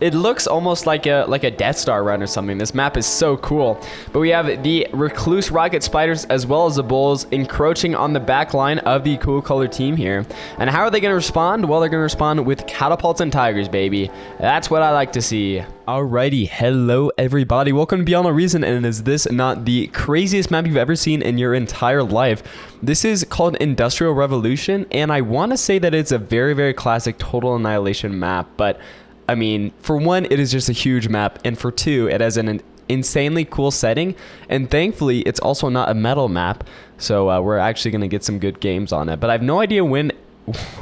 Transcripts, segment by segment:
It looks almost like a Death Star run or something. This map is so cool. But we have the Recluse Rocket Spiders as well as the Bulls encroaching on the back line of the Cool Color team here. And how are they going to respond? Well, they're going to respond with Catapults and Tigers, baby. That's what I like to see. Alrighty, hello everybody. Welcome to Beyond a Reason. And is this not the craziest map you've ever seen in your entire life? This is called Industrial Revolution, and I want to say that it's a very, very classic Total Annihilation map, but I mean, for one, it is just a huge map, and for two, it has an insanely cool setting, and thankfully, it's also not a metal map, so we're actually going to get some good games on it. But I have no idea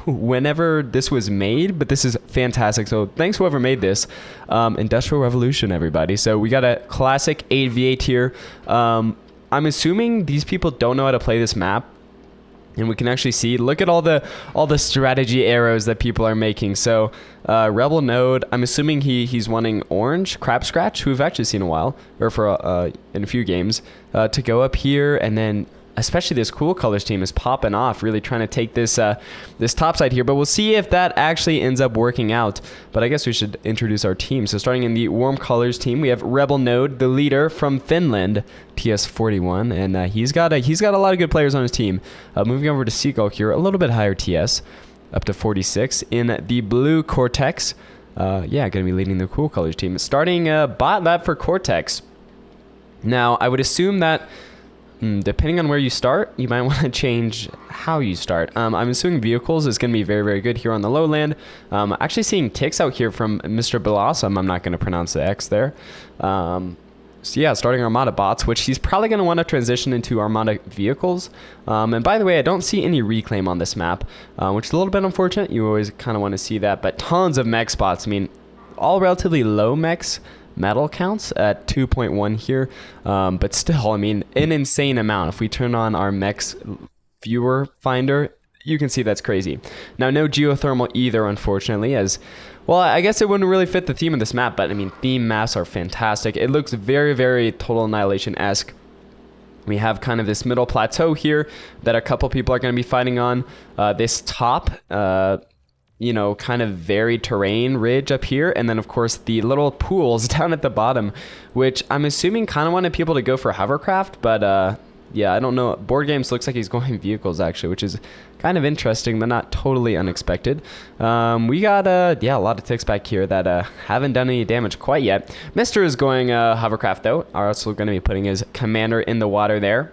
whenever this was made, but this is fantastic, so thanks whoever made this. Industrial Revolution, everybody. So we got a classic 8v8 here. I'm assuming these people don't know how to play this map. And we can actually see, look at all the strategy arrows that people are making. So Rebel Node, I'm assuming he's wanting orange, Crab Scratch, who we've actually seen a while, or for in a few games, to go up here, and then especially this Cool Colors team is popping off, really trying to take this this top side here. But we'll see if that actually ends up working out. But I guess we should introduce our team. So starting in the Warm Colors team, we have Rebel Node, the leader from Finland, TS41, and he's got a lot of good players on his team. Moving over to Seagull here, a little bit higher TS, up to 46. In the Blue Cortex, yeah, going to be leading the Cool Colors team. Starting bot lab for Cortex. Now, I would assume that depending on where you start, you might want to change how you start. I'm assuming vehicles is going to be very, very good here on the lowland. Actually seeing ticks out here from Mr. Blossom. I'm not going to pronounce the X there. So yeah, starting Armada bots, which he's probably going to want to transition into Armada vehicles. And by the way, I don't see any reclaim on this map, which is a little bit unfortunate. You always kind of want to see that, but tons of mech spots. I mean, all relatively low mechs. Metal counts at 2.1 here, but still, I mean, an insane amount. If we turn on our mechs viewer finder, you can see that's crazy. Now, no geothermal either, unfortunately, as well. I guess it wouldn't really fit the theme of this map, but I mean, theme maps are fantastic. It looks very, very Total Annihilation-esque. We have kind of this middle plateau here that a couple people are going to be fighting on. This top, you know, kind of varied terrain ridge up here, and then of course the little pools down at the bottom, which I'm assuming kind of wanted people to go for hovercraft, but yeah, I don't know. Board Games looks like he's going vehicles actually, which is kind of interesting but not totally unexpected. We got yeah, a lot of ticks back here that haven't done any damage quite yet. Mr. is going hovercraft though, are also going to be putting his commander in the water there,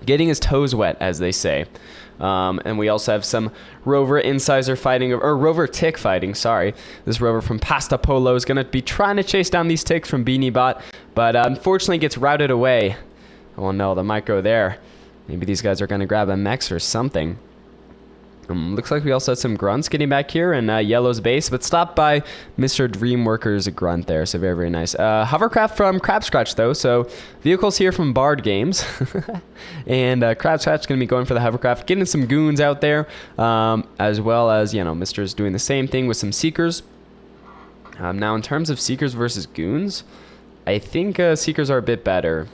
getting his toes wet, as they say. And we also have some Rover Incisor fighting, or Rover Tick fighting, sorry. This Rover from Pasta Polo is going to be trying to chase down these ticks from Beanie Bot, but unfortunately gets routed away. Oh no, the micro there. Maybe these guys are going to grab a Mex or something. Looks like we also had some grunts getting back here in Yellow's base, but stopped by Mr. Dreamworker's grunt there, so very, very nice. Hovercraft from Crab Scratch, though, so vehicles here from Bard Games. And Crab Scratch going to be going for the hovercraft, getting some goons out there, as well as, you know, Mr.'s doing the same thing with some Seekers. Now, in terms of Seekers versus goons, I think Seekers are a bit better.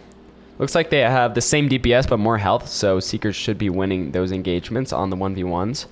Looks like they have the same DPS but more health, so Seekers should be winning those engagements on the 1v1s.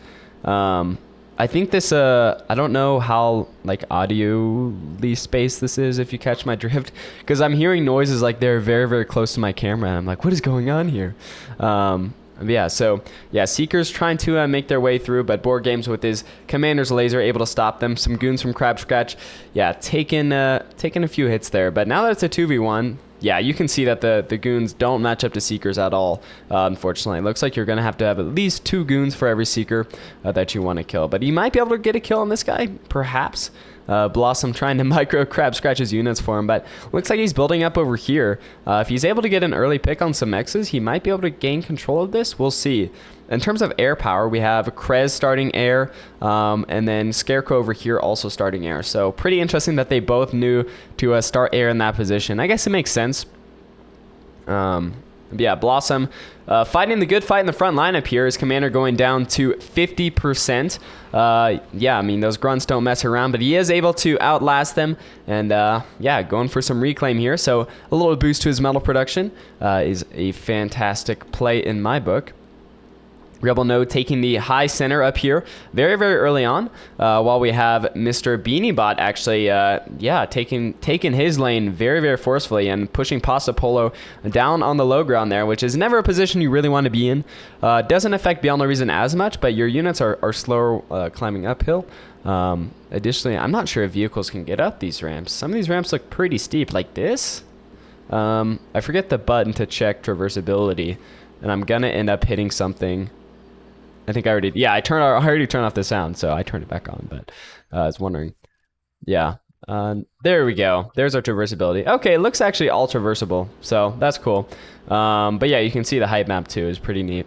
I think this, I don't know how, like, audio-ly spaced this is, if you catch my drift, because I'm hearing noises like they're very, very close to my camera, and I'm like, what is going on here? Yeah, so, yeah, Seekers trying to make their way through, but Board Games with his Commander's Laser able to stop them. Some goons from Crab Scratch, yeah, taking a few hits there, but now that it's a 2v1, yeah, you can see that the goons don't match up to Seekers at all, unfortunately. It looks like you're going to have at least 2 goons for every Seeker that you want to kill. But you might be able to get a kill on this guy, perhaps. Blossom trying to micro Crab Scratch's units for him, but looks like he's building up over here. If he's able to get an early pick on some X's, he might be able to gain control of this. We'll see. In terms of air power, we have Krez starting air, and then Scarecrow over here also starting air. So pretty interesting that they both knew to start air in that position. I guess it makes sense. Yeah, Blossom fighting the good fight in the front lineup here. His commander going down to 50%. Yeah, I mean, those grunts don't mess around, but he is able to outlast them. And yeah, going for some reclaim here. So a little boost to his metal production is a fantastic play in my book. Rebel Node taking the high center up here very, very early on, while we have Mr. Beaniebot actually, taking his lane very, very forcefully and pushing Pasta Polo down on the low ground there, which is never a position you really want to be in. Doesn't affect Beyond No Reason as much, but your units are slower climbing uphill. Additionally, I'm not sure if vehicles can get up these ramps. Some of these ramps look pretty steep, like this. I forget the button to check traversability, and I'm going to end up hitting something. I think I already, yeah, I already turned off the sound, so I turned it back on, but I was wondering. Yeah, there we go. There's our traversability. Okay, it looks actually all traversable, so that's cool. But yeah, you can see the height map too is pretty neat.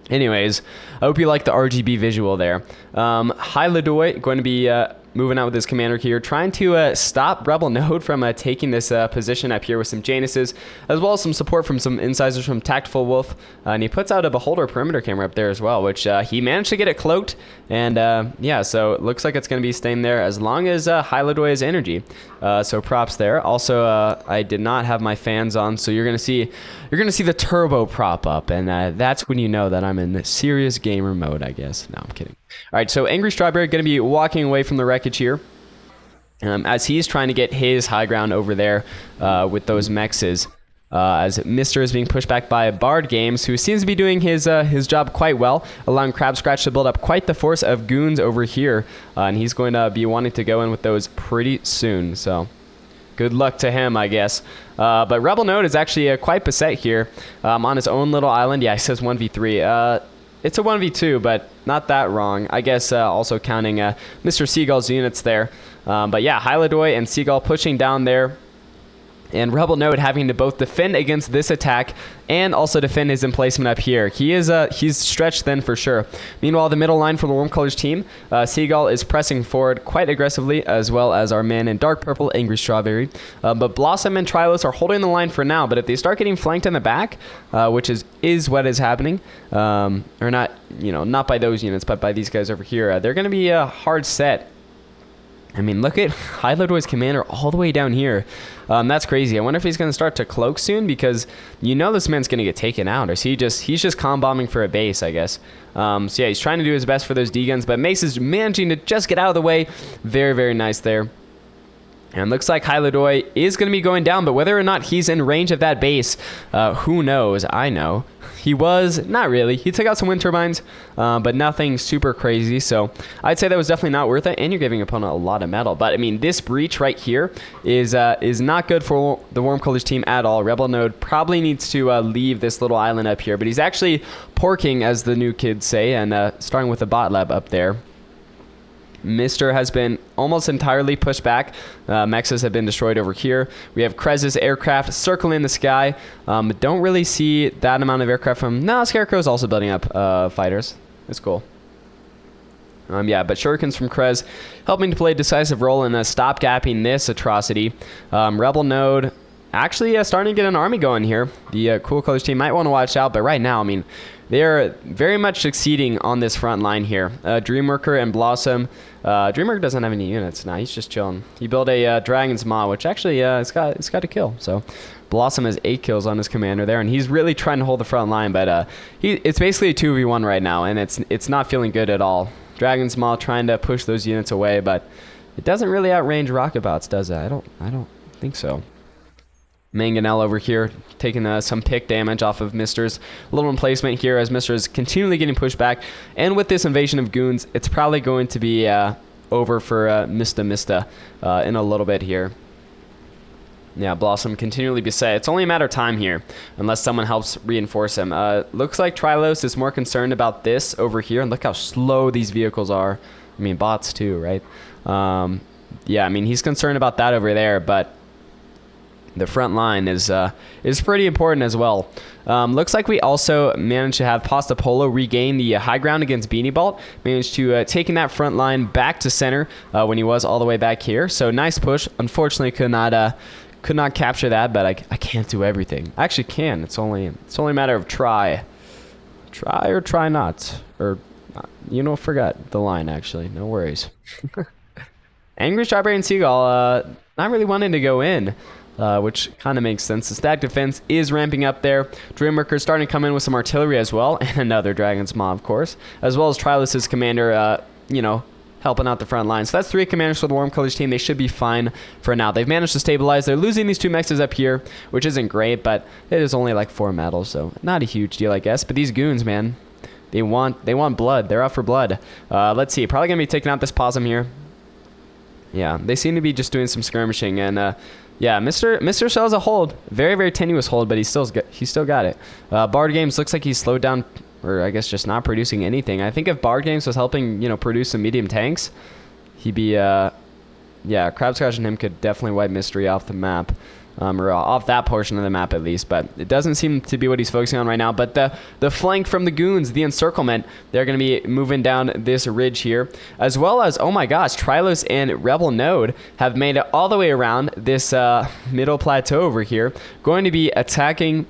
Anyways, I hope you like the RGB visual there. Hylidoy going to be moving out with his commander here, trying to stop Rebel Node from taking this position up here with some Januses, as well as some support from some incisors from Tactful Wolf. And he puts out a Beholder perimeter camera up there as well, which he managed to get it cloaked. And yeah, so it looks like it's going to be staying there as long as Hylidoy has energy. So props there. Also, I did not have my fans on, so you're going to see the turbo prop up, and that's when you know that I'm in serious gamer mode, I guess. No, I'm kidding. All right, so Angry Strawberry going to be walking away from the wreckage here, as he's trying to get his high ground over there with those mexes. As Mister is being pushed back by Bard Games, who seems to be doing his job quite well, allowing Crab Scratch to build up quite the force of goons over here, and he's going to be wanting to go in with those pretty soon. So good luck to him, I guess. But Rebel Node is actually quite beset here on his own little island. Yeah, he says 1v3. It's a 1v2, but not that wrong. I guess also counting Mr. Seagull's units there. But yeah, Hylidoy and Seagull pushing down there. And Rebel Node having to both defend against this attack and also defend his emplacement up here. He's stretched thin for sure. Meanwhile, the middle line for the Warm Colors team, Seagull is pressing forward quite aggressively, as well as our man in Dark Purple, Angry Strawberry. But Blossom and Trylos are holding the line for now, but if they start getting flanked in the back, which is what is happening, or not, not by those units, but by these guys over here, they're going to be a hard set. I mean, look at Hylidoy's commander all the way down here. That's crazy. I wonder if he's going to start to cloak soon, because this man's going to get taken out. Or is he's just comp bombing for a base, I guess. So yeah, he's trying to do his best for those D-guns, but Mace is managing to just get out of the way. Very, very nice there. And looks like Hylidoy is going to be going down, but whether or not he's in range of that base, who knows? I know. He was, not really. He took out some wind turbines, but nothing super crazy. So I'd say that was definitely not worth it. And you're giving your opponent a lot of metal. But I mean, this breach right here is not good for the Warm Colors team at all. Rebel Node probably needs to leave this little island up here. But he's actually porking, as the new kids say, and starting with the bot lab up there. Mister has been almost entirely pushed back. Mexes have been destroyed over here. We have Krez's aircraft circling the sky. But don't really see that amount of aircraft from... No, Scarecrow's also building up fighters. That's cool. Yeah, but Shurikens from Krez helping to play a decisive role in stopgapping this atrocity. Rebel Node actually starting to get an army going here. The Cool Colors team might want to watch out, but right now, I mean, they are very much succeeding on this front line here. Dreamworker and Blossom. Dreamworker doesn't have any units. Nah, he's just chilling. He built a Dragon's Maw, which actually it's got a kill. So Blossom has 8 kills on his commander there, and he's really trying to hold the front line. But it's basically a 2v1 right now, and it's not feeling good at all. Dragon's Maw trying to push those units away, but it doesn't really outrange rocket bots, does it? I don't think so. Mangonel over here taking some pick damage off of Mister's little emplacement here, as Mister is continually getting pushed back. And with this invasion of goons, it's probably going to be over for Mista in a little bit here. Yeah, Blossom continually beset. It's only a matter of time here, unless someone helps reinforce him. Looks like Trylos is more concerned about this over here, and look how slow these vehicles are. I mean, bots too, right? Yeah, I mean, he's concerned about that over there, but the front line is pretty important as well. Looks like we also managed to have Pasta Polo regain the high ground against Beaniebot. Managed to taking that front line back to center when he was all the way back here. So nice push. Unfortunately, could not capture that, but I can't do everything. I actually can. It's only a matter of try or try not, or forgot the line actually. No worries. Angry Strawberry and Seagull not really wanting to go in. which kind of makes sense. The stack defense is ramping up there. Dreamworker's starting to come in with some artillery as well, and another Dragon's Maw, of course, as well as Trilus' commander, helping out the front line. So that's 3 commanders for the Warm Colors team. They should be fine for now. They've managed to stabilize. They're losing these 2 mexes up here, which isn't great, but it is only like 4 medals, so not a huge deal, I guess. But these goons, man, they want blood. They're out for blood. Let's see. Probably going to be taking out this Possum here. Yeah, they seem to be just doing some skirmishing, and yeah, Mr. still has a hold. Very, very tenuous hold, but he still got it. Bard Games looks like he's slowed down, or I guess just not producing anything. I think if Bard Games was helping, produce some medium tanks, he'd be, yeah, Crabscotch and him could definitely wipe Mystery off the map, or off that portion of the map at least, but it doesn't seem to be what he's focusing on right now. But the flank from the goons, the encirclement, they're going to be moving down this ridge here, as well as, oh my gosh, Trilus and Rebel Node have made it all the way around this middle plateau over here, going to be attacking.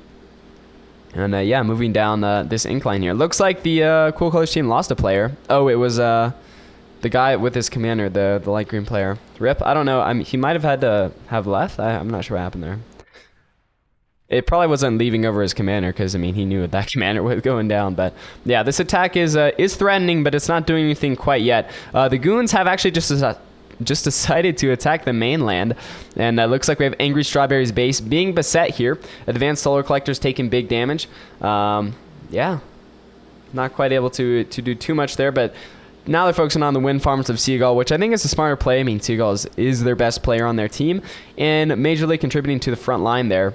And yeah, moving down this incline here. Looks like the Cool Colors team lost a player. Oh, it was the guy with his commander, the light green player. Rip, I don't know. He might have had to have left. I'm not sure what happened there. It probably wasn't leaving over his commander because, he knew that commander was going down. But yeah, this attack is threatening, but it's not doing anything quite yet. The goons have actually just decided to attack the mainland, and looks like we have Angry Strawberry's base being beset here. Advanced Solar Collector's taking big damage. Yeah, not quite able to do too much there, but now they're focusing on the wind farms of Seagull, which I think is a smarter play. Seagull is their best player on their team and majorly contributing to the front line there.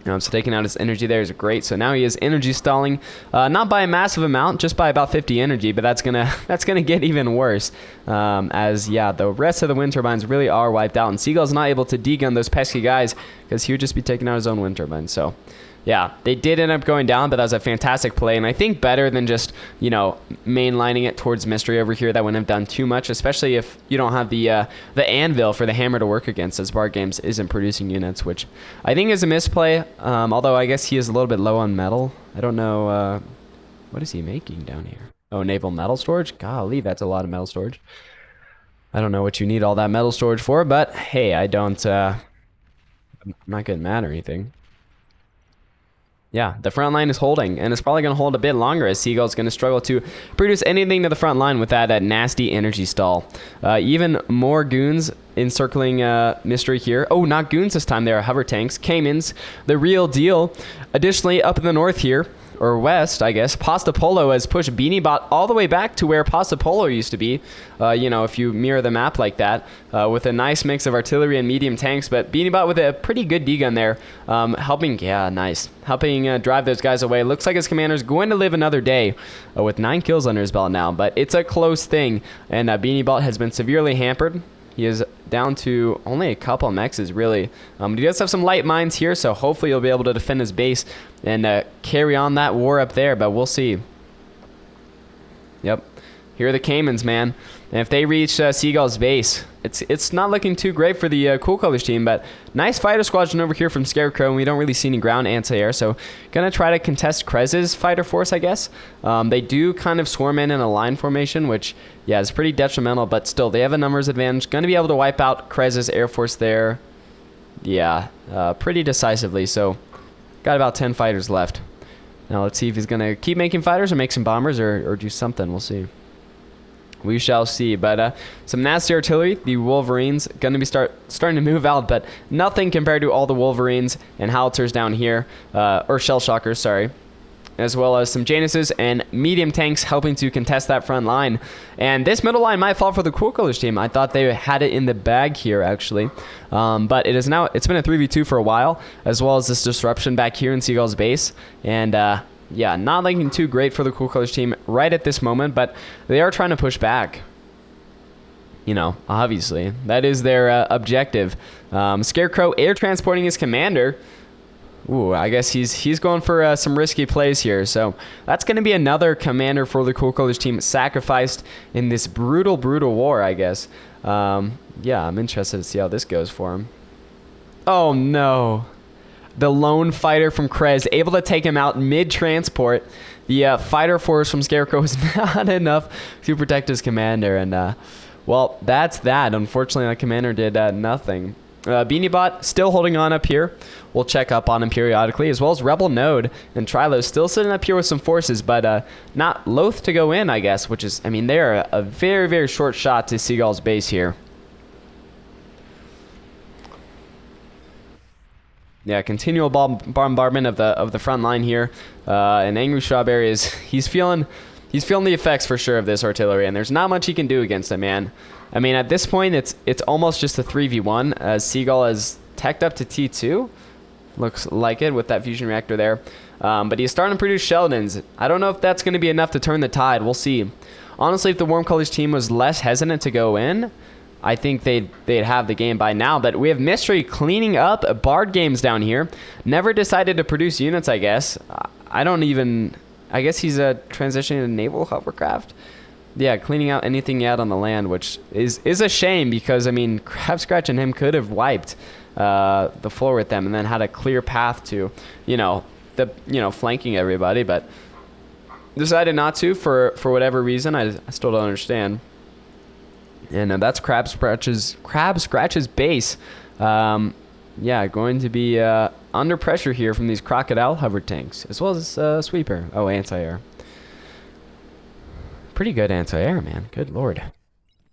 So taking out his energy there is great. So now he is energy stalling, not by a massive amount, just by about 50 energy, but that's gonna get even worse. As yeah, the rest of the wind turbines really are wiped out, and Seagull's not able to degun those pesky guys because he would just be taking out his own wind turbines. So yeah, they did end up going down, but that was a fantastic play, and I think better than just, mainlining it towards Mystery over here. That wouldn't have done too much, especially if you don't have the anvil for the hammer to work against, as Bard Games isn't producing units, which I think is a misplay, although I guess he is a little bit low on metal. I don't know, what is he making down here? Oh, naval metal storage? Golly, that's a lot of metal storage. I don't know what you need all that metal storage for, but hey, I'm not getting mad or anything. Yeah, the front line is holding, and it's probably going to hold a bit longer as Seagull's going to struggle to produce anything to the front line with that nasty energy stall. Even more goons encircling Mystery here. Oh, not goons this time. They are hover tanks. Caimans, the real deal. Additionally, up in the north here, or west, I guess, Pasta Polo has pushed Beanie Bot all the way back to where Pasta Polo used to be. If you mirror the map like that, with a nice mix of artillery and medium tanks, but Beanie Bot with a pretty good D-gun there, helping drive those guys away. Looks like his commander's going to live another day with 9 kills under his belt now, but it's a close thing, and Beanie Bot has been severely hampered. He is down to only a couple of mexes, really. But he does have some light mines here, so hopefully he'll be able to defend his base and carry on that war up there, but we'll see. Yep. Here are the Caimans, man. And if they reach Seagull's base, it's not looking too great for the Cool Colors team, but nice fighter squadron over here from Scarecrow, and we don't really see any ground anti-air, so gonna try to contest Krez's fighter force, I guess. They do kind of swarm in a line formation, which, yeah, is pretty detrimental, but still, they have a numbers advantage. Gonna be able to wipe out Krez's air force there. Yeah, pretty decisively, so got about 10 fighters left. Now let's see if he's gonna keep making fighters or make some bombers or do something. We'll see. We shall see, but some nasty artillery. The Wolverines going to be starting to move out, but nothing compared to all the Wolverines and Howitzers down here, or Shell Shockers, sorry, as well as some Januses and medium tanks helping to contest that front line. And this middle line might fall for the Cool Colors team. I thought they had it in the bag here, actually, but it's been a 3v2 for a while, as well as this disruption back here in Seagull's base, and yeah, not looking too great for the Cool Colors team right at this moment, but they are trying to push back. Obviously. That is their objective. Scarecrow air transporting his commander. Ooh, I guess he's going for some risky plays here. So that's going to be another commander for the Cool Colors team sacrificed in this brutal, brutal war, I guess. Yeah, I'm interested to see how this goes for him. Oh, no. The lone fighter from Krez, able to take him out mid-transport. The fighter force from Scarecrow is not enough to protect his commander. And, well, that's that. Unfortunately, the commander did nothing. BeanieBot still holding on up here. We'll check up on him periodically, as well as Rebel Node and Trilo still sitting up here with some forces, but not loath to go in, I guess, which is, I mean, they're a very, very short shot to Seagull's base here. Yeah, continual bombardment of the front line here. And Angry Strawberry he's feeling the effects for sure of this artillery, and there's not much he can do against it, man. I mean, at this point, it's almost just a 3v1 as Seagull is teched up to T2. Looks like it with that fusion reactor there. But he's starting to produce Sheldons. I don't know if that's going to be enough to turn the tide. We'll see. Honestly, if the Warm Colors team was less hesitant to go in, I think they'd have the game by now. But we have Mystery cleaning up Bard games down here. Never decided to produce units, I guess. I guess he's transitioning to naval hovercraft. Yeah, cleaning out anything he had on the land, which is a shame because, I mean, Crab Scratch and him could have wiped the floor with them and then had a clear path to, flanking everybody, but decided not to for whatever reason. I still don't understand. And that's Crab Scratch's base. Yeah, going to be under pressure here from these Crocodile hover tanks, as well as Sweeper. Oh, anti-air. Pretty good anti-air, man. Good lord.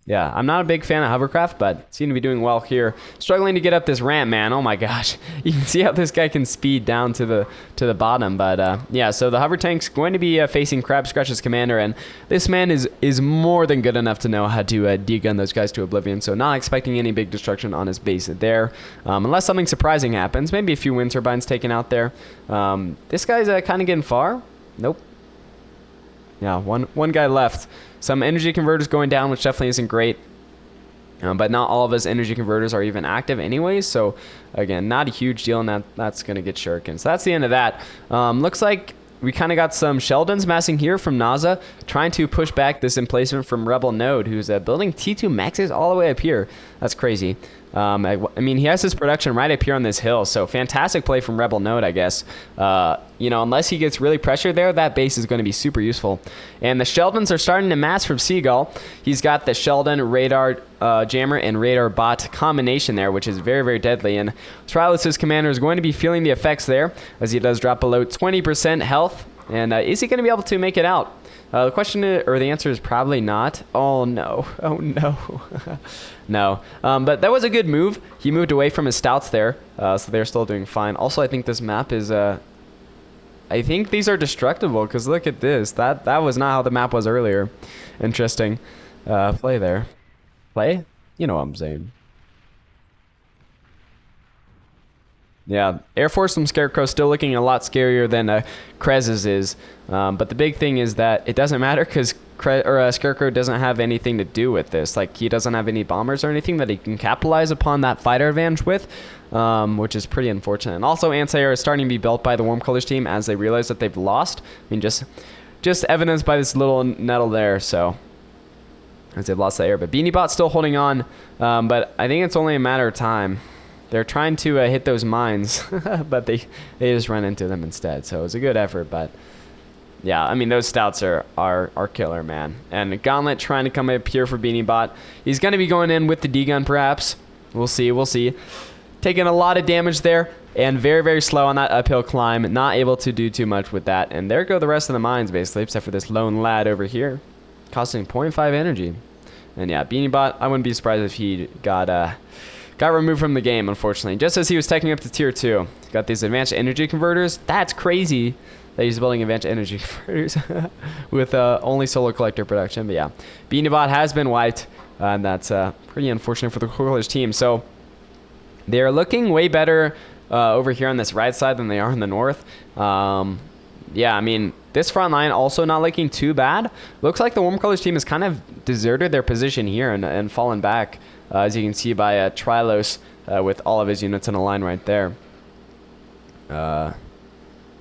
Yeah, I'm not a big fan of hovercraft, but seem to be doing well here. Struggling to get up this ramp, man. Oh my gosh. You can see how this guy can speed down to the bottom. But yeah, so the hover tank's going to be facing Crab Scratch's commander, and this man is more than good enough to know how to degun those guys to oblivion. So not expecting any big destruction on his base there, unless something surprising happens. Maybe a few wind turbines taken out there. This guy's kind of getting far. Nope. Yeah, one guy left. Some energy converters going down, which definitely isn't great. But not all of his energy converters are even active anyways. So, again, not a huge deal, and that's going to get shuriken. So that's the end of that. Looks like we kind of got some Sheldons massing here from Naza, trying to push back this emplacement from Rebel Node, who's building T2 maxes all the way up here. That's crazy. I mean, he has his production right up here on this hill, so fantastic play from Rebel Node, I guess. Unless he gets really pressured there, that base is going to be super useful. And the Sheldons are starting to mass from Seagull. He's got the Sheldon radar jammer and radar bot combination there, which is very, very deadly. And Trilus's commander is going to be feeling the effects there, as he does drop below 20% health. And is he going to be able to make it out? The question or the answer is probably not. Oh no. Oh no. No. But that was a good move. He moved away from his stouts there, so they're still doing fine. Also, I think this map is I think these are destructible, because look at this. That was not how the map was earlier. Interesting. Play there. Play? You know what I'm saying. Yeah, Air Force from Scarecrow still looking a lot scarier than Krez's is. But the big thing is that it doesn't matter because Scarecrow doesn't have anything to do with this. Like, he doesn't have any bombers or anything that he can capitalize upon that fighter advantage with, which is pretty unfortunate. And also, anti-air is starting to be built by the Warm Colors team as they realize that they've lost. I mean, just evidenced by this little nettle there, so as they've lost the air. But BeanieBot's still holding on, but I think it's only a matter of time. They're trying to hit those mines, but they just run into them instead. So it was a good effort, but yeah, I mean, those stouts are killer, man. And Gauntlet trying to come up here for BeanieBot. He's going to be going in with the D-gun, perhaps. We'll see. Taking a lot of damage there, and very, very slow on that uphill climb. Not able to do too much with that. And there go the rest of the mines, basically, except for this lone lad over here, costing 0.5 energy. And yeah, BeanieBot, I wouldn't be surprised if he got removed from the game, unfortunately, just as he was taking up to tier 2. Got these advanced energy converters. That's crazy that he's building advanced energy converters with only solar collector production. But yeah, BeanieBot has been wiped, and that's pretty unfortunate for the Colors team. So they're looking way better over here on this right side than they are in the north. Yeah, I mean, this front line also not looking too bad. Looks like the Warm Colors team has kind of deserted their position here and fallen back. As you can see by Trilos with all of his units in a line right there.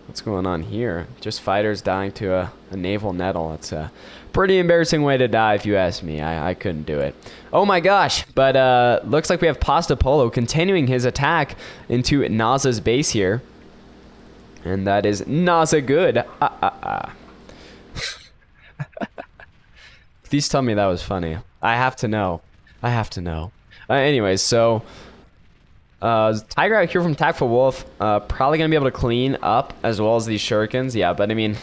What's going on here? Just fighters dying to a naval nettle. It's a pretty embarrassing way to die, if you ask me. I couldn't do it. Oh my gosh. But looks like we have Pasta Polo continuing his attack into Naza's base here. And that is Naza good. Please tell me that was funny. I have to know. Anyways, so Tiger out here from Tactful Wolf, probably going to be able to clean up as well as these shurikens. Yeah, but I mean,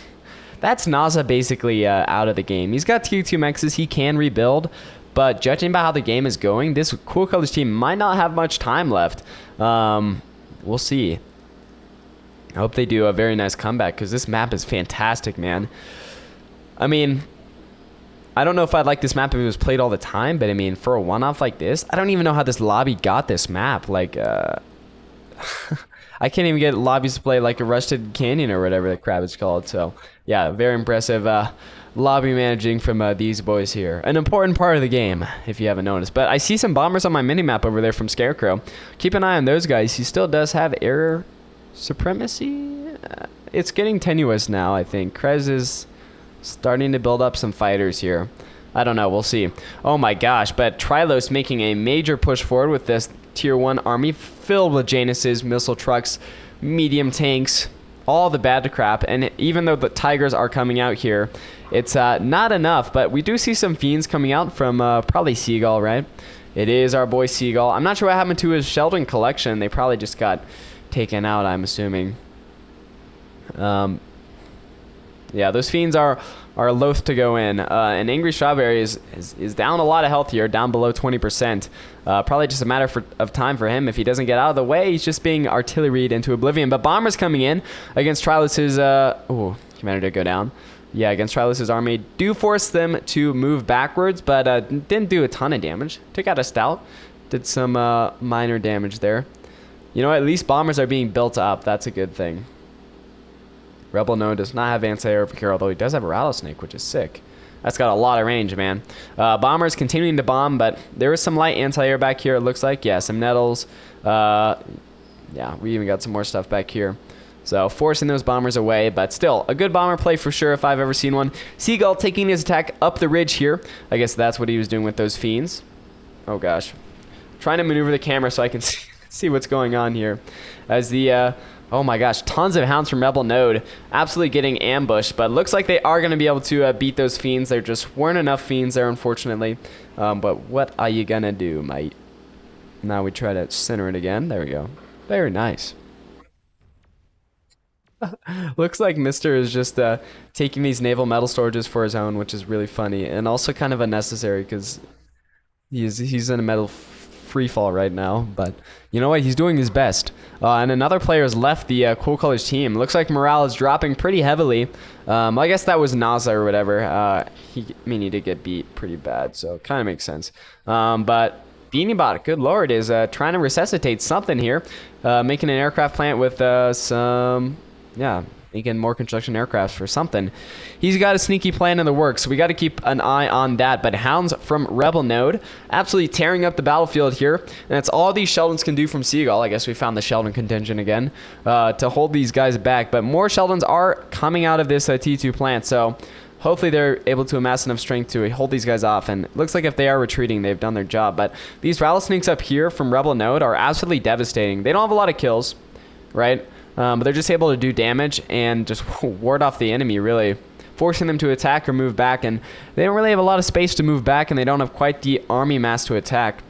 that's Naza basically out of the game. He's got Tier 2 mexes. He can rebuild, but judging by how the game is going, this Cool Colors team might not have much time left. We'll see. I hope they do a very nice comeback because this map is fantastic, man. I mean, I don't know if I'd like this map if it was played all the time, but I mean, for a one-off like this, I don't even know how this lobby got this map. Like, I can't even get lobbies to play like a Rusted Canyon or whatever the crap it's called. So, yeah, very impressive lobby managing from these boys here. An important part of the game, if you haven't noticed. But I see some bombers on my mini-map over there from Scarecrow. Keep an eye on those guys. He still does have air supremacy. It's getting tenuous now, I think. Krez is starting to build up some fighters here. I don't know. We'll see. Oh my gosh. But Trylos making a major push forward with this Tier 1 army filled with Januses, missile trucks, medium tanks, all the bad crap. And even though the Tigers are coming out here, it's not enough. But we do see some Fiends coming out from probably Seagull, right? It is our boy Seagull. I'm not sure what happened to his Sheldon collection. They probably just got taken out, I'm assuming. Yeah, those Fiends are loath to go in. And Angry Strawberry is down a lot of health here, down below 20%. Probably just a matter of time for him. If he doesn't get out of the way, he's just being artilleried into oblivion. But Bomber's coming in against Trilos's... oh, Commander did go down. Yeah, against Trilos's army. Do force them to move backwards, but didn't do a ton of damage. Took out a Stout. Did some minor damage there. You know, at least Bombers are being built up. That's a good thing. Rebel Node does not have anti-air over here, although he does have a Rattlesnake, which is sick. That's got a lot of range, man. Bombers continuing to bomb, but there is some light anti-air back here, it looks like. Yeah, some Nettles. Yeah, we even got some more stuff back here. So forcing those bombers away, but still a good bomber play for sure if I've ever seen one. Seagull taking his attack up the ridge here. I guess that's what he was doing with those Fiends. Oh, gosh. Trying to maneuver the camera so I can see what's going on here. As the... oh my gosh, tons of Hounds from Rebel Node absolutely getting ambushed, but looks like they are going to be able to beat those Fiends. There just weren't enough Fiends there, unfortunately. But what are you going to do, mate? Now we try to center it again. There we go. Very nice. Looks like Mister is just taking these naval metal storages for his own, which is really funny and also kind of unnecessary because he's in a metal free fall right now, but you know what, he's doing his best. And another player has left the Cool Colors team. Looks like morale is dropping pretty heavily. I guess that was Naza or whatever. He did get beat pretty bad, so it kind of makes sense. But Beaniebot, good lord, is trying to resuscitate something here, making an aircraft plant with some, yeah, making more construction aircrafts for something. He's got a sneaky plan in the works, so we got to keep an eye on that. But Hounds from Rebel Node absolutely tearing up the battlefield here. And that's all these Sheldons can do from Seagull. I guess we found the Sheldon contingent again to hold these guys back. But more Sheldons are coming out of this T2 plant, so hopefully they're able to amass enough strength to hold these guys off. And it looks like if they are retreating, they've done their job. But these Rattlesnakes up here from Rebel Node are absolutely devastating. They don't have a lot of kills, right? But they're just able to do damage and just ward off the enemy, really, forcing them to attack or move back. And they don't really have a lot of space to move back, and they don't have quite the army mass to attack.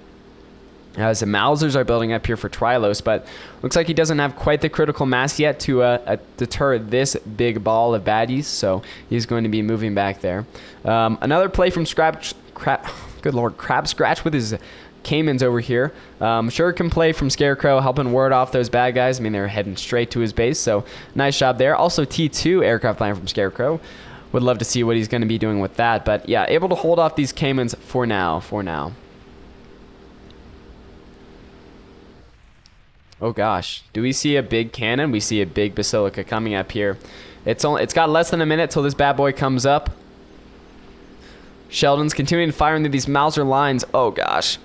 As the Mausers are building up here for Trylos, but looks like he doesn't have quite the critical mass yet to deter this big ball of baddies, so he's going to be moving back there. Another play from good lord, Crab Scratch with his Caimans over here. Sure can play from Scarecrow, helping ward off those bad guys. I mean, they're heading straight to his base, so nice job there. Also, T2 aircraft plan from Scarecrow. Would love to see what he's going to be doing with that, but yeah, able to hold off these Caimans for now. Oh gosh, do we see a big cannon? We see a big Basilica coming up here. It's got less than a minute till this bad boy comes up. Sheldon's continuing to fire into these Mauser lines. Oh gosh.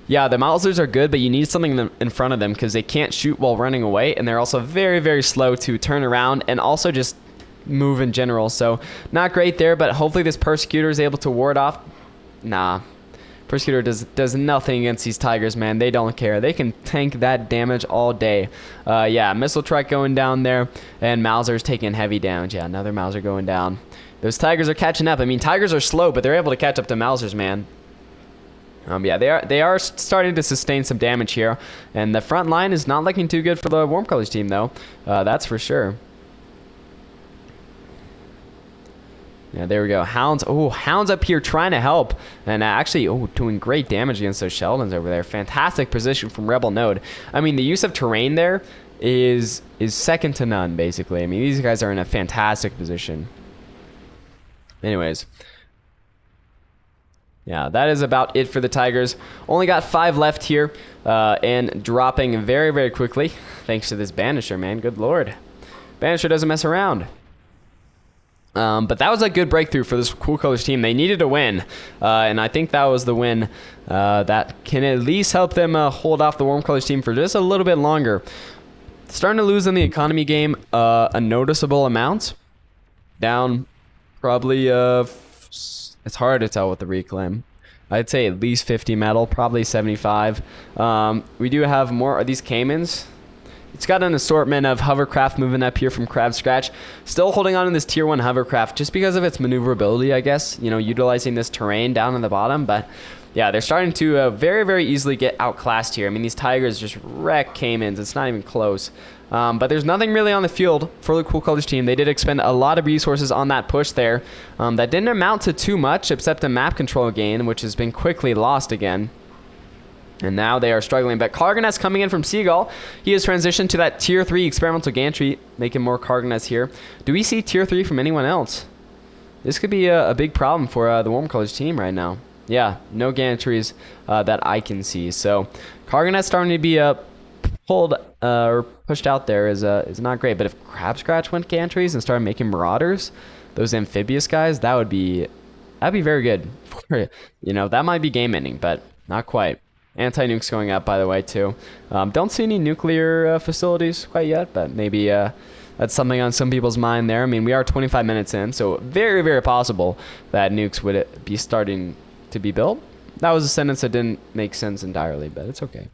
Yeah, the Mausers are good, but you need something in front of them because they can't shoot while running away, and they're also very, very slow to turn around and also just move in general. So not great there, but hopefully this Persecutor is able to ward off. Nah. Persecutor does nothing against these Tigers, man. They don't care. They can tank that damage all day. Yeah, missile truck going down there, and Mauser's taking heavy damage. Yeah, another Mauser going down. Those Tigers are catching up. I mean, Tigers are slow, but they're able to catch up to Mausers, man. Yeah, they are starting to sustain some damage here, and the front line is not looking too good for the Warm Colors team, though. That's for sure. Yeah, there we go. Hounds. Oh, Hounds up here trying to help, and actually, doing great damage against those Sheldons over there. Fantastic position from Rebel Node. I mean, the use of terrain there is second to none, basically. I mean, these guys are in a fantastic position. Anyways. Yeah, that is about it for the Tigers. Only got 5 left here, and dropping very, very quickly, thanks to this Banisher, man. Good lord. Banisher doesn't mess around. But that was a good breakthrough for this Cool Colors team. They needed a win, and I think that was the win that can at least help them hold off the Warm Colors team for just a little bit longer. Starting to lose in the economy game a noticeable amount. Down probably... it's hard to tell with the reclaim. I'd say at least 50 metal, probably 75. We do have more of these Caimans. It's got an assortment of hovercraft moving up here from Crab Scratch. Still holding on to this tier 1 hovercraft just because of its maneuverability, I guess. You know, utilizing this terrain down in the bottom. But yeah, they're starting to very, very easily get outclassed here. I mean, these Tigers just wreck Caimans. It's not even close. But there's nothing really on the field for the Cool Colors team. They did expend a lot of resources on that push there. That didn't amount to too much except a map control gain, which has been quickly lost again. And now they are struggling. But Karganas coming in from Seagull. He has transitioned to that tier 3 experimental gantry, making more Karganas here. Do we see tier 3 from anyone else? This could be a big problem for the Warm Colors team right now. Yeah, no gantries that I can see. So Karganas starting to be pulled or pushed out there is not great. But if Crab Scratch went gantries and started making Marauders, those amphibious guys, that'd be very good. You know, that might be game ending, but not quite. Anti-nukes going up, by the way, too. Don't see any nuclear facilities quite yet, but maybe that's something on some people's mind there. I mean, we are 25 minutes in, so very, very possible that nukes would be starting to be built. That was a sentence that didn't make sense entirely, but it's okay.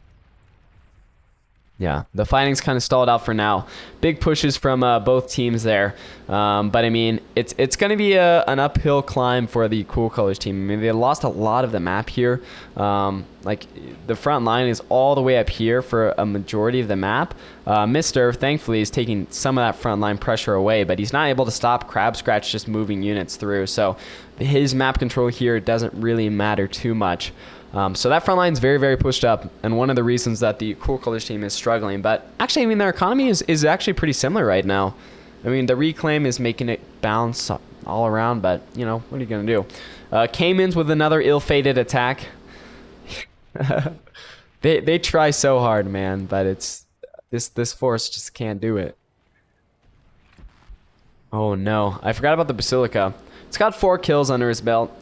Yeah, the fighting's kind of stalled out for now. Big pushes from both teams there. But, I mean, it's going to be an uphill climb for the Cool Colors team. I mean, they lost a lot of the map here. Like, the front line is all the way up here for a majority of the map. Mr. thankfully, is taking some of that front line pressure away, but he's not able to stop Crab Scratch just moving units through. So, his map control here doesn't really matter too much. So that front line is very, very pushed up, and one of the reasons that the Cool Colors team is struggling. But actually, I mean, their economy is actually pretty similar right now. I mean, the reclaim is making it bounce all around, but, you know, what are you going to do? Caimans with another ill-fated attack. They try so hard, man, but it's this force just can't do it. Oh, no. I forgot about the Basilica. It's got 4 kills under his belt.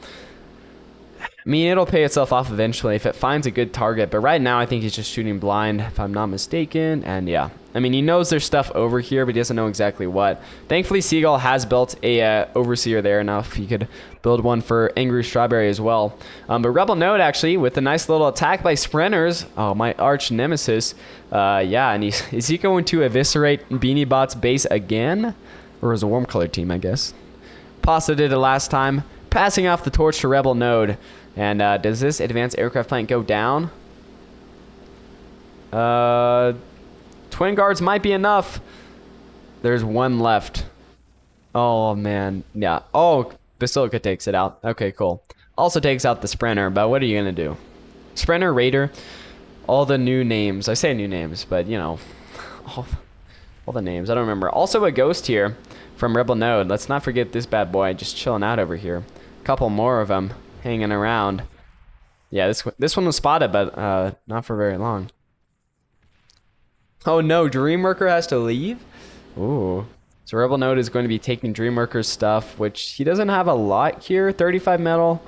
I mean, it'll pay itself off eventually if it finds a good target. But right now, I think he's just shooting blind, if I'm not mistaken. And yeah, I mean, he knows there's stuff over here, but he doesn't know exactly what. Thankfully, Seagull has built a Overseer there. Now, if he could build one for Angry Strawberry as well. But Rebel Node, actually, with a nice little attack by Sprinters. Oh, my arch nemesis. Yeah, and is he going to eviscerate Beanie Bot's base again? Or is a Warm Color team, I guess. Pasta did it last time. Passing off the torch to Rebel Node. And does this advanced aircraft plant go down? Twin guards might be enough. There's one left. Oh, man. Yeah. Oh, Basilica takes it out. Okay, cool. Also takes out the Sprinter, but what are you going to do? Sprinter, Raider, all the new names. I say new names, but, you know, all the names. I don't remember. Also a Ghost here from Rebel Node. Let's not forget this bad boy just chilling out over here. A couple more of them hanging around. Yeah, this one was spotted, but not for very long. Oh no, Dreamworker has to leave? Ooh. So Rebel Node is going to be taking Dreamworker's stuff, which he doesn't have a lot here. 35 metal,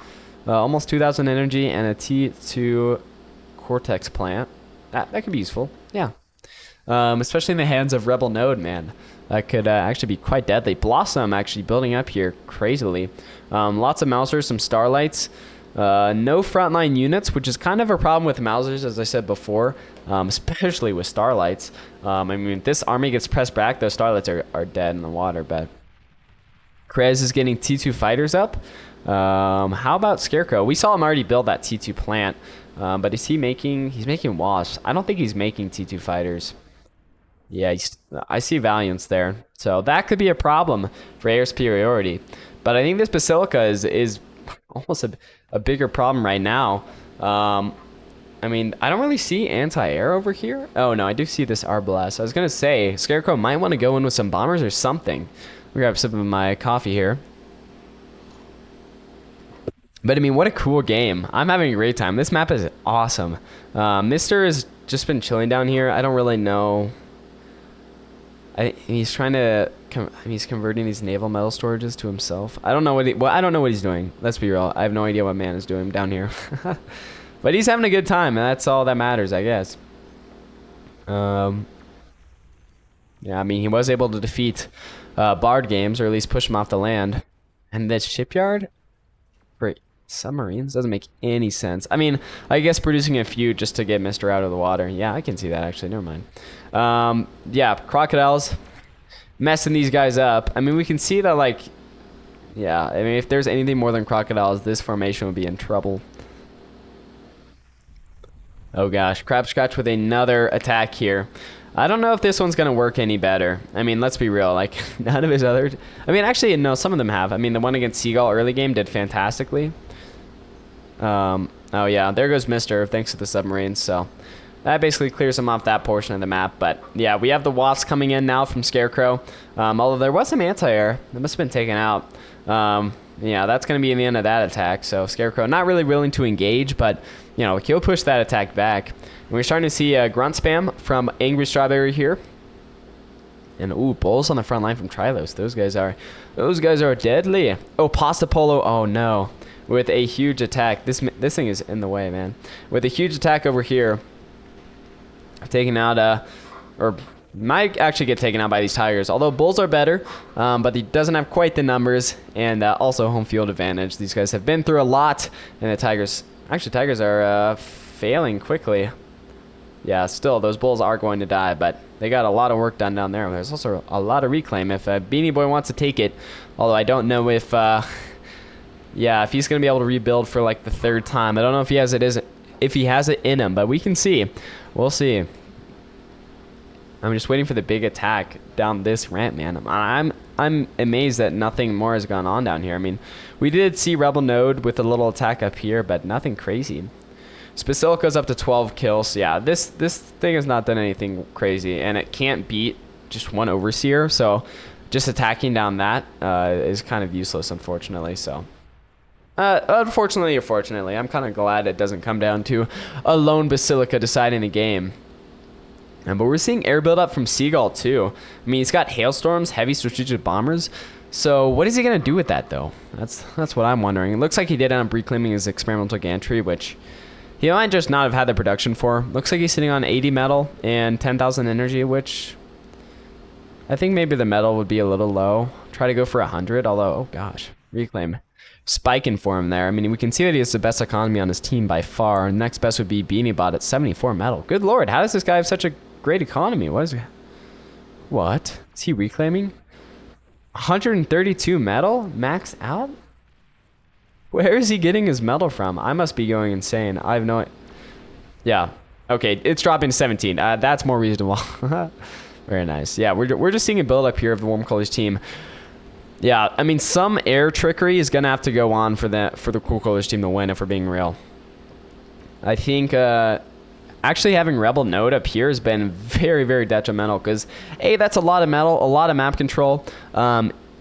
almost 2,000 energy, and a T2 Cortex plant. That could be useful, yeah. Especially in the hands of Rebel Node, man. That could actually be quite deadly. Blossom actually building up here crazily. Lots of Mausers, some Starlights. No frontline units, which is kind of a problem with Mausers, as I said before, especially with Starlights. I mean, if this army gets pressed back, those Starlights are dead in the water, but Krez is getting T2 fighters up. How about Scarecrow? We saw him already build that T2 plant. But is he making... He's making wasps. I don't think he's making T2 fighters. Yeah, I see Valiants there. So that could be a problem for air superiority. But I think this Basilica is almost a bigger problem right now. I mean, I don't really see anti-air over here. Oh, no, I do see this Arbalest. I was going to say, Scarecrow might want to go in with some bombers or something. Let me grab some of my coffee here. But, I mean, what a cool game. I'm having a great time. This map is awesome. Mister has just been chilling down here. I don't really know. He's trying to... he's converting these naval metal storages to himself. I don't know what I don't know what he's doing. Let's be real. I have no idea what man is doing down here. But he's having a good time, and that's all that matters, I guess. Yeah, I mean, he was able to defeat Bard Games, or at least push him off the land. And this shipyard for submarines doesn't make any sense. I mean, I guess producing a few just to get Mister out of the water. Yeah, I can see that, actually. Never mind. Yeah, crocodiles messing these guys up. I mean, we can see that, like... Yeah, I mean, if there's anything more than crocodiles, this formation would be in trouble. Oh gosh, Crab Scratch with another attack here. I don't know if this one's gonna work any better. I mean, let's be real, like, none of his other... I mean, actually, no, some of them have. I mean, the one against Seagull early game did fantastically. Oh yeah, there goes Mister, thanks to the submarines, so... That basically clears him off that portion of the map, but yeah, we have the Wasps coming in now from Scarecrow. Although there was some anti-air, that must have been taken out. Yeah, that's going to be the end of that attack, so Scarecrow not really willing to engage, but, you know, he'll push that attack back. And we're starting to see grunt spam from Angry Strawberry here. And, ooh, Bulls on the front line from Trilos. Those guys are deadly. Oh, Pasta Polo, oh no. With a huge attack. This thing is in the way, man. With a huge attack over here. Taking out, or might actually get taken out by these Tigers. Although Bulls are better, but he doesn't have quite the numbers, and also home field advantage. These guys have been through a lot, and the Tigers, actually Tigers are failing quickly. Yeah, still, those Bulls are going to die, but they got a lot of work done down there. There's also a lot of reclaim if Beanie Boy wants to take it, although I don't know if, yeah, if he's going to be able to rebuild for like the third time. I don't know if he has it in him, but we can see. We'll see. I'm just waiting for the big attack down this ramp, man. I'm amazed that nothing more has gone on down here. I mean, we did see Rebel Node with a little attack up here, but nothing crazy. Basilica's up to 12 kills. Yeah, this thing has not done anything crazy, and it can't beat just one Overseer, so just attacking down that is kind of useless, unfortunately, so... unfortunately or fortunately, I'm kind of glad it doesn't come down to a lone Basilica deciding the game. But we're seeing air build-up from Seagull, too. I mean, he's got Hailstorms, heavy strategic bombers. So what is he going to do with that, though? That's what I'm wondering. It looks like he did end up reclaiming his experimental gantry, which he might just not have had the production for. Looks like he's sitting on 80 metal and 10,000 energy, which I think maybe the metal would be a little low. Try to go for 100, although, oh gosh, reclaim. Spiking for him there. I mean, we can see that he has the best economy on his team by far. Next best would be Beanie Bot at 74 metal. Good lord, how does this guy have such a great economy? What? Is he reclaiming? 132 metal? Max out? Where is he getting his metal from? I must be going insane. I have no... Yeah. Okay, it's dropping to 17. That's more reasonable. Very nice. Yeah, we're just seeing a build up here of the Warm Colors team. Yeah, I mean, some air trickery is going to have to go on for the Cool Colors team to win, if we're being real. I think actually having Rebel Node up here has been very, very detrimental because, A, that's a lot of metal, a lot of map control.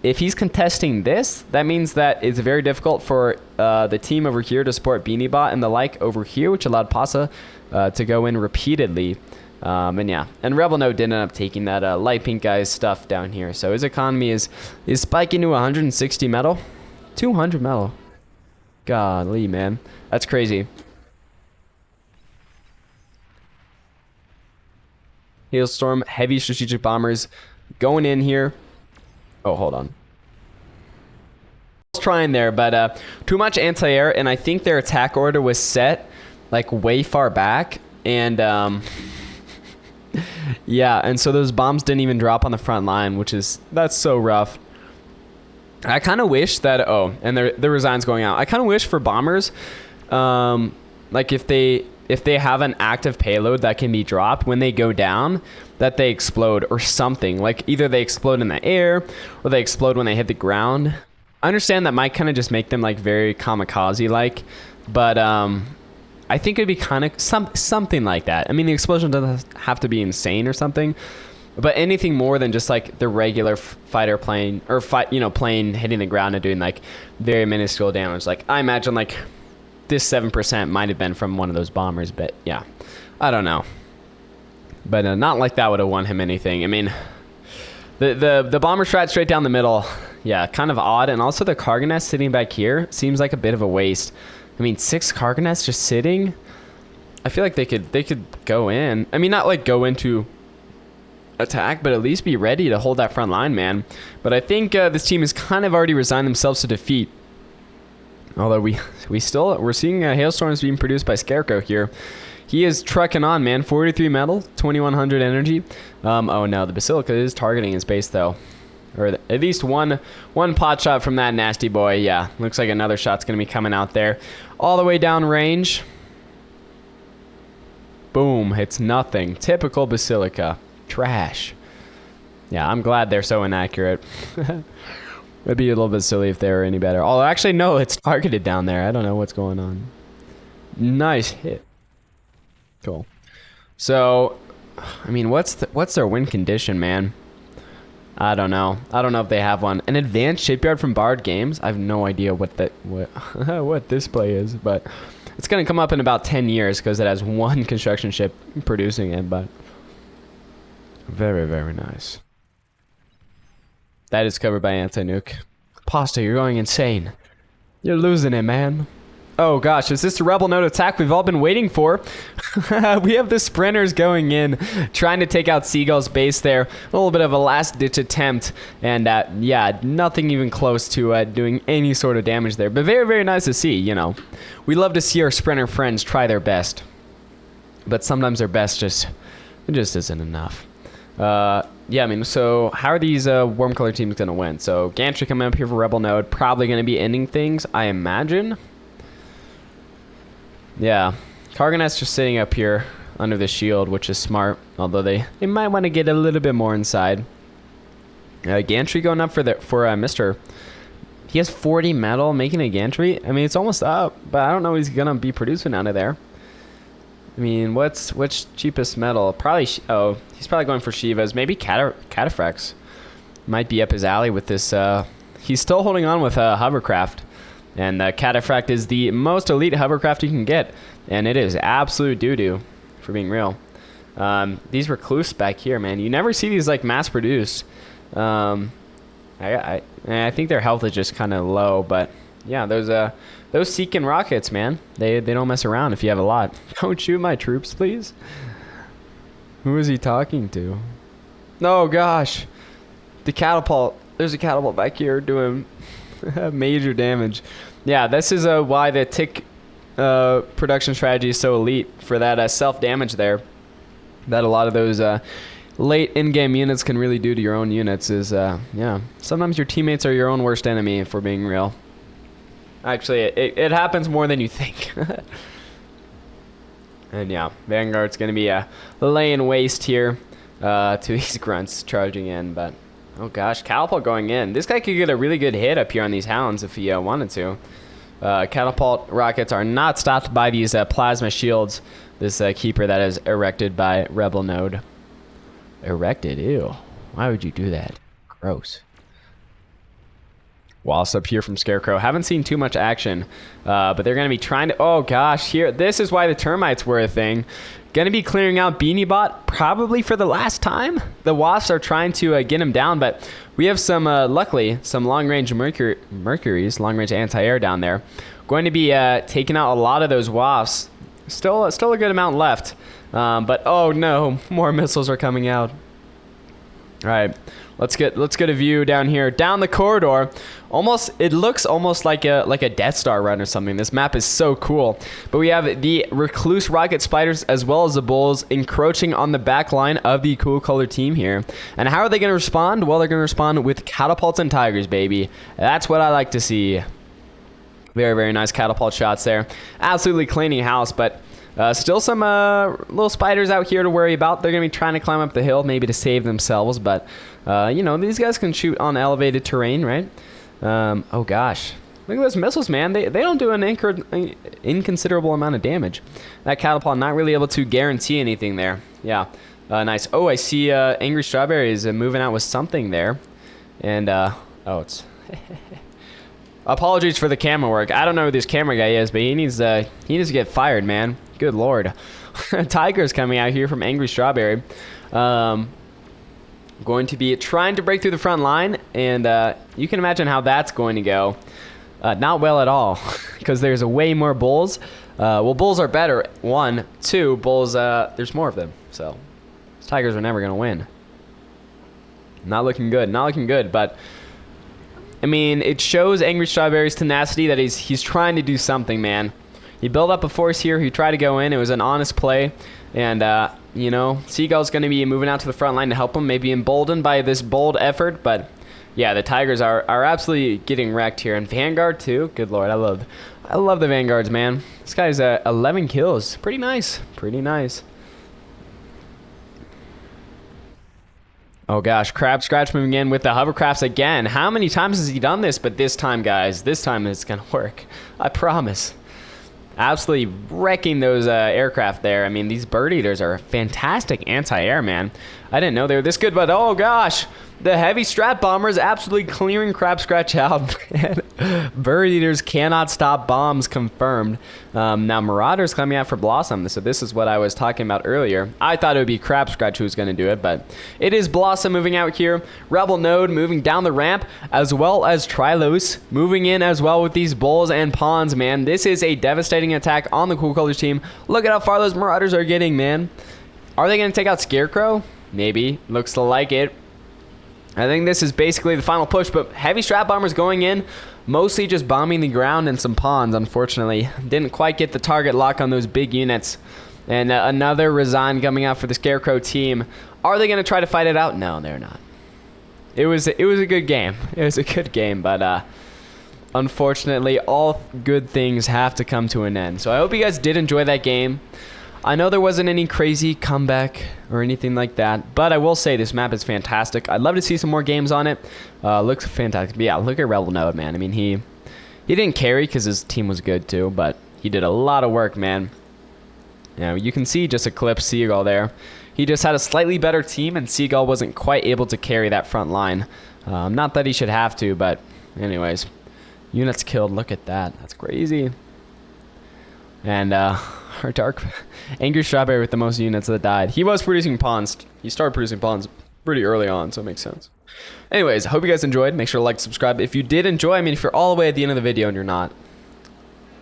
If he's contesting this, that means that it's very difficult for the team over here to support Beanie Bot and the like over here, which allowed Pasa to go in repeatedly. And yeah, and Rebel Node did end up taking that light pink guy's stuff down here. So his economy is spiking to 160 metal. 200 metal. Golly, man. That's crazy. Hailstorm, heavy strategic bombers going in here. Oh, hold on. I was trying there, but too much anti-air, and I think their attack order was set like way far back, and yeah, and so those bombs didn't even drop on the front line, that's so rough. I kind of wish that, oh, and the resign's going out. I kind of wish for bombers, like if they have an active payload that can be dropped when they go down, that they explode or something. Like either they explode in the air or they explode when they hit the ground. I understand that might kind of just make them like very kamikaze-like, but I think it'd be kind of something like that. I mean, the explosion doesn't have to be insane or something, but anything more than just like the regular fighter plane or plane hitting the ground and doing like very minuscule damage. Like I imagine like this 7% might have been from one of those bombers, but yeah, I don't know. But not like that would have won him anything. I mean, the bomber strat straight down the middle, yeah, kind of odd. And also the cargo nest sitting back here seems like a bit of a waste. I mean, 6 cargo nests just sitting. I feel like they could go in. I mean, not like go into attack, but at least be ready to hold that front line, man. But I think this team has kind of already resigned themselves to defeat. Although we're seeing hailstorms being produced by Scarecrow here. He is trucking on, man. 43 metal, 2100 energy. Oh no, the Basilica is targeting his base though, or at least one pot shot from that nasty boy. Yeah, looks like another shot's gonna be coming out there, all the way down range. Boom, it's nothing. Typical Basilica. Trash. Yeah, I'm glad they're so inaccurate. It'd be a little bit silly if they were any better. Although, actually, no, it's targeted down there. I don't know what's going on. Nice hit. Cool. So, I mean, what's their win condition, man? I don't know. I don't know if they have one. An advanced shipyard from Bard Games. I have no idea what what this play is, but it's gonna come up in about 10 years because it has one construction ship producing it. But very, very nice. That is covered by anti-nuke. Pasta, you're going insane. You're losing it, man. Oh gosh, is this the Rebel Node attack we've all been waiting for? We have the sprinters going in, trying to take out Seagull's base there. A little bit of a last-ditch attempt, and yeah, nothing even close to doing any sort of damage there. But very, very nice to see, you know. We love to see our sprinter friends try their best. But sometimes their best just isn't enough. Yeah, I mean, so how are these warm color teams going to win? So Gantry coming up here for Rebel Node, probably going to be ending things, I imagine. Yeah, cargo nest just sitting up here under the shield, which is smart, although they might want to get a little bit more inside. Gantry going up for Mr. He has 40 metal, making a Gantry. I mean, it's almost up, but I don't know he's going to be producing out of there. I mean, what's cheapest metal? Probably, oh, he's probably going for Shivas. Maybe Cataphracts might be up his alley with this. He's still holding on with Hovercraft. And Cataphract is the most elite hovercraft you can get. And it is absolute doo-doo, for being real. These Recluse back here, man. You never see these, like, mass-produced. I think their health is just kind of low. But, yeah, those Seekin rockets, man. They don't mess around if you have a lot. Don't shoot my troops, please. Who is he talking to? Oh, gosh. The catapult. There's a catapult back here doing major damage. Yeah, this is why the tick production strategy is so elite for that self-damage there. That a lot of those late in-game units can really do to your own units is, yeah. Sometimes your teammates are your own worst enemy, if we're being real. Actually, it happens more than you think. And yeah, Vanguard's going to be laying waste here to these grunts charging in, but oh gosh, Catapult going in. This guy could get a really good hit up here on these hounds if he wanted to. Catapult rockets are not stopped by these plasma shields. This keeper that is erected by Rebel Node. Erected? Ew. Why would you do that? Gross. Wallace up here from Scarecrow. Haven't seen too much action, but they're going to be trying to... Oh gosh, here. This is why the termites were a thing. Going to be clearing out Beanie Bot probably for the last time. The Wasps are trying to get him down, but we have some, luckily, some long-range Mercuries, long-range anti-air down there. Going to be taking out a lot of those Wasps. Still a good amount left, but oh no, more missiles are coming out. All right, let's get a view down here, down the corridor. It looks almost like a Death Star run or something. This map is so cool. But we have the Recluse Rocket Spiders as well as the Bulls encroaching on the back line of the Cool Color team here. And how are they going to respond? Well, they're going to respond with catapults and tigers, baby. That's what I like to see. Very, very nice catapult shots there. Absolutely cleaning house, but still some little spiders out here to worry about. They're going to be trying to climb up the hill, maybe to save themselves. But, you know, these guys can shoot on elevated terrain, right? Oh, gosh. Look at those missiles, man. They don't do an inconsiderable amount of damage. That catapult not really able to guarantee anything there. Yeah, nice. Oh, I see Angry Strawberry is moving out with something there. And, oh, it's... Apologies for the camera work. I don't know who this camera guy is, but he needs to get fired, man. Good lord. Tiger's coming out here from Angry Strawberry. Going to be trying to break through the front line, and you can imagine how that's going to go. Not well at all, because there's way more bulls. Well, bulls are better. 1, 2, bulls, there's more of them. So, Tigers are never going to win. Not looking good. Not looking good, but... I mean, it shows Angry Strawberry's tenacity that he's trying to do something, man. He built up a force here. He tried to go in. It was an honest play. And, you know, Seagull's going to be moving out to the front line to help him. Maybe emboldened by this bold effort. But, yeah, the Tigers are absolutely getting wrecked here. And Vanguard, too. Good lord, I love the Vanguards, man. This guy's 11 kills. Pretty nice. Pretty nice. Oh gosh, Crab Scratch moving in with the hovercrafts again. How many times has he done this? But this time, guys, this time it's gonna work. I promise. Absolutely wrecking those aircraft there. I mean, these bird eaters are fantastic anti-air, man. I didn't know they were this good, but oh gosh, the heavy strat bombers absolutely clearing Crab Scratch out. Bird eaters cannot stop bombs, confirmed. Now Marauders coming out for Blossom, so this is what I was talking about earlier. I thought it would be Crab Scratch who was going to do it, but it is Blossom moving out here. Rebel Node moving down the ramp, as well as Trilose moving in as well with these bulls and pawns, man. This is a devastating attack on the Cool Colors team. Look at how far those Marauders are getting, man. Are they going to take out Scarecrow? Maybe. Looks like it. I think this is basically the final push, but heavy strat bombers going in, mostly just bombing the ground and some pawns, unfortunately. Didn't quite get the target lock on those big units. And another Resign coming out for the Scarecrow team. Are they going to try to fight it out? No, they're not. It was a good game. It was a good game, but unfortunately, all good things have to come to an end. So I hope you guys did enjoy that game. I know there wasn't any crazy comeback or anything like that, but I will say this map is fantastic. I'd love to see some more games on it. Looks fantastic. But yeah, look at Rebel Node, man. I mean, he didn't carry because his team was good too, but he did a lot of work, man. You know, you can see just Eclipse Seagull there. He just had a slightly better team, and Seagull wasn't quite able to carry that front line. Not that he should have to, but anyways. Units killed. Look at that. That's crazy. And our Dark Angry Strawberry with the most units that died. He was producing pawns. He started producing pawns pretty early on, so it makes sense. Anyways, I hope you guys enjoyed. Make sure to like, subscribe. If you did enjoy, I mean, if you're all the way at the end of the video and you're not,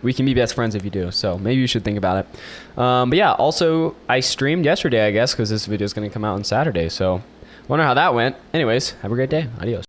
we can be best friends if you do. So maybe you should think about it. But yeah, also, I streamed yesterday, I guess, because this video is going to come out on Saturday. So wonder how that went. Anyways, have a great day. Adios.